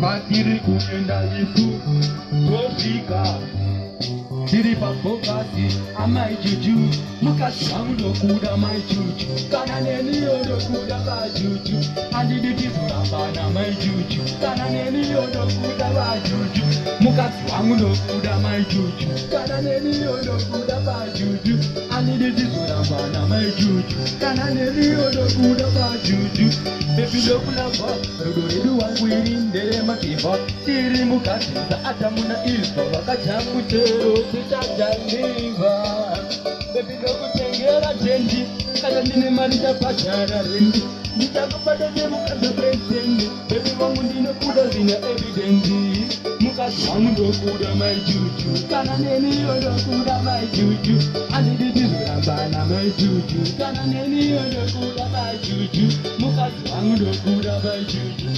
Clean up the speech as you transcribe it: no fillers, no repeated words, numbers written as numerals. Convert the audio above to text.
Patiri kuenda isu Tofika Tiri papokasi amai juju Mukasi wangu kuda mai juju Kana neni yodo kuda ba juju Andidi tizurambana mai juju Kana neni yodo kuda ba juju Mukasi wangu kuda mai juju Kana neni yodo kuda ba juju Andidi tizurambana mai juju Kana neni yodo kuda ba juju Baby look lava, Rodo wangu irindele makiva Tiri mukasi za atamuna ilfa Wakachamu tero kutajaliva Baby look tengera tendi Kaya nini marita pachara rendi Nitakupata je mukasa pretendi Baby wangu ndino kuda zina evidendi Mukasi wangu ndo kuda mai juju Kana neni yodo kuda mai juju Andidi tizurambana mai juju Kana neni yodo kuda mai juju Mukasi wangu ndo kuda mai juju